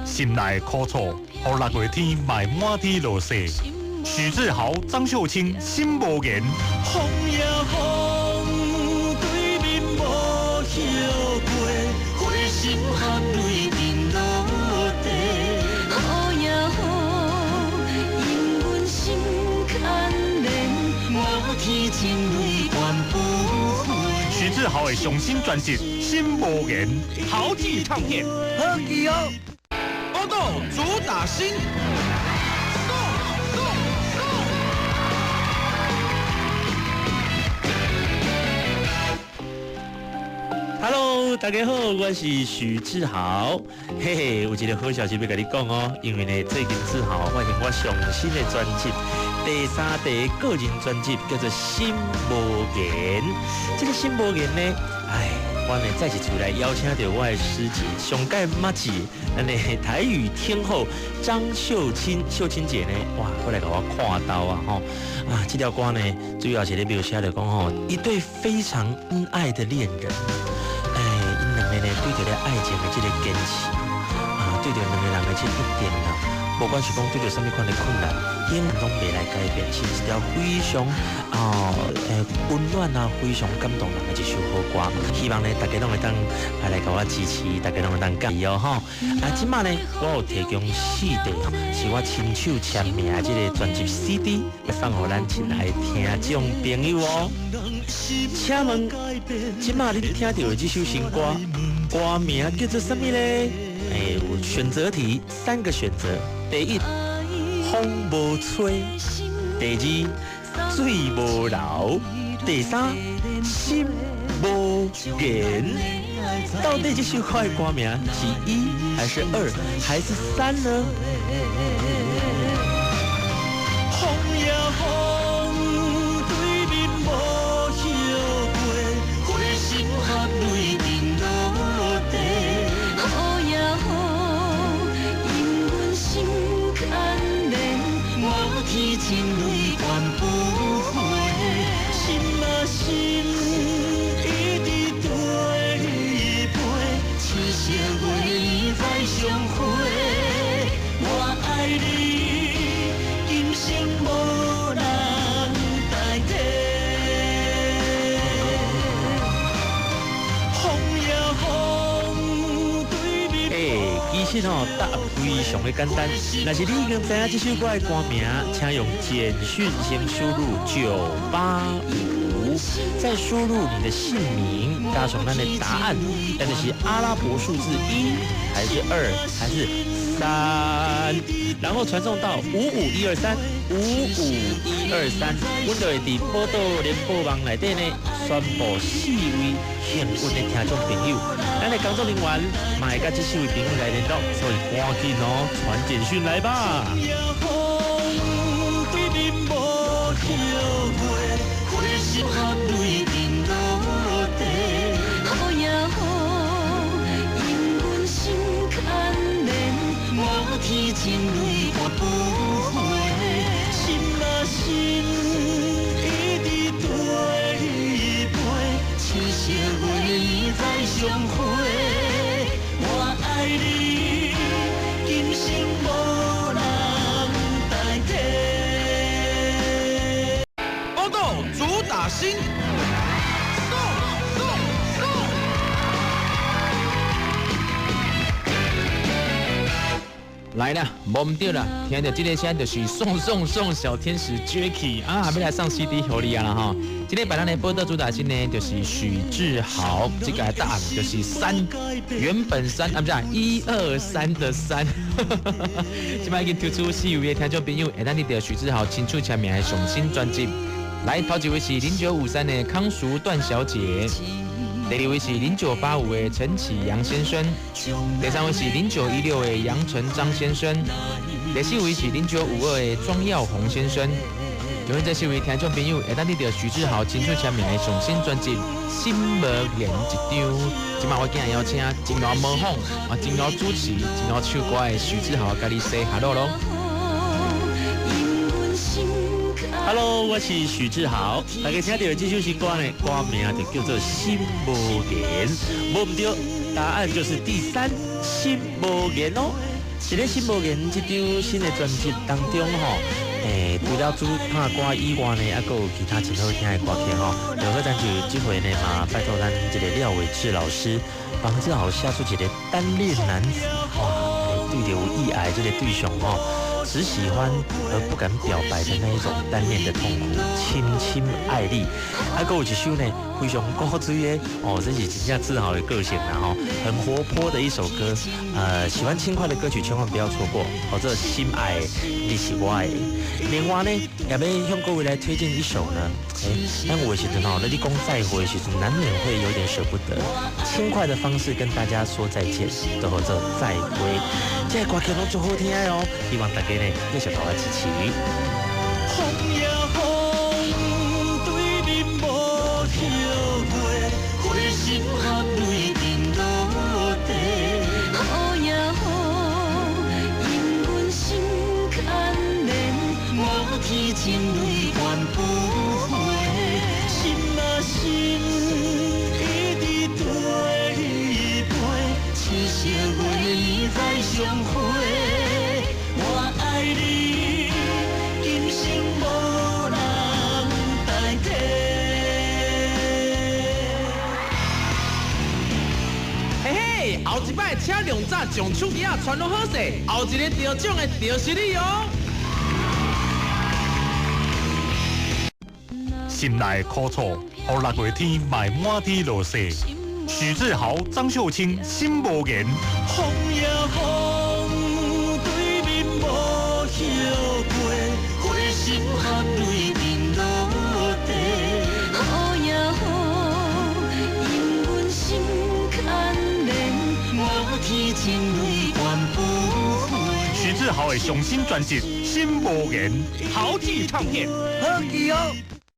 心内苦楚，予6月天卖满天落雪。许志豪、张秀清心无言。风呀风，对面无晓过，花心含泪沉落地。雨呀雨，因阮心牵连，我天情泪换不回。许志豪的上新专辑《心无言》，豪记唱片。好记哦。报道主打新。Hello， 大家好，我是许志豪。嘿嘿，有一个好消息要跟你讲哦，因为呢，最近志豪发现我上新的专辑，第3张个人专辑叫做《心无言》。这个《心无言》呢，我呢再次出来邀请到我的师姐，上届马姐，咱的台语天后张秀清，秀清姐呢，哇，过来给我看到啊吼啊，这条歌呢，主要是咧描写着讲吼，一对非常恩爱的恋人。因两个呢对着咧爱情的这个坚持啊，对着两个人的这一点啦，不管是讲对着什么款的困难，永远拢袂来改变，是一条非常温暖啊，非常感动人的一首好歌。希望呢大家拢会当来给我支持，大家拢会当介意哦吼。今麦呢我有提供4张是我亲手签名的这个专辑 CD， 要放给咱亲爱的听众朋友哦。请问，今麦你听到的这首新歌，歌名叫做什么呢？有选择题，3个选择。第一，风无吹；第2，水无流；第3，心无言。到底这首歌的歌名是1还是2还是3呢？风呀风，对面无晓过，花心含泪沉落地。雨呀雨，因阮心牵连，我天情泪换不回。心啊心，一直对陪，痴心为你再相会。我爱你，今生无人代替。风呀风，对面其实答案非常的简单，若是你已经知影这首歌的歌名，请用简讯先输入985，再输入你的姓名，加上咱的答案，那就是阿拉伯数字1还是2还是3，然后传送到55123，阮就会伫报道联播网内底呢宣布4位幸运的听众朋友，咱的工作人员嘛会甲这4位朋友来联络，所以赶紧传简讯来吧。天情泪换不回，心啊心，一直对陪，痴心为你再相会。我爱你，今生无人代替。报道主打新。来啦，摸唔到啦，听到这个声就是送小天使 Jacky 啊，要来上 CD 给你啊啦哈！今天摆咱的报道主打新呢，就是许志豪，这个答案就是3，原本3啊，不是1、2、3的3。今摆已经推出4位的听众朋友，会当你到许志豪亲手签名的上新专辑。来，头一位是0953的康淑段小姐。第2位是0985的陈启阳先生，第3位是0916的杨成章先生，第4位是0952的庄耀宏先生。因为这4位听众朋友会当你到许志豪亲手签名的上新专辑《心无言》一张。今晚我今日邀请真老模仿啊，真老主持，真老唱歌的许志豪，甲你 say hello 咯。Hello， 我是许志豪。大家听到的这首新歌呢，歌名就叫做《心无言》，无唔对，答案就是第3，心无言哦。这个《心无言》这张新的专辑当中吼，除了主打歌以外呢，还有其他真好听的歌曲吼。就好咱就这回呢嘛，拜托咱这个廖伟志老师，帮志豪写出一个单恋男子，哇，对着有意爱这个对象吼。只喜欢而不敢表白的那一种单恋的痛苦，亲亲爱丽。还有一首呢，非常高追的哦，这是真正自豪的个性啦吼，很活泼的一首歌。喜欢轻快的歌曲千万不要错过。哦，这心爱你是我的。另外呢，也要向各位来推荐一首呢，但有的时阵哦，你讲再会的时阵，难免会有点舍不得。轻快的方式跟大家说再见，就叫做再会。这歌曲拢足好听的哦，希望大家呢继续给我支持。风呀风，对面无后悔，花心合泪定落地。雨呀雨，因阮心牵连，无天情泪换不回。心啊心，一直对陪，痴心为你再相会。我爱你，今生无人代替。嘿嘿，后一摆请量早将手机传落好势，后一个得奖的就是你哦。心内苦楚，予6月天卖满天落雪。许志豪、张秀清心无言。风呀风，对面无后悔，花心合泪定落地。雨呀雨，因阮心牵连，无天情泪换不回。许志豪的上新专辑《心无言》，豪记唱片。好记哦。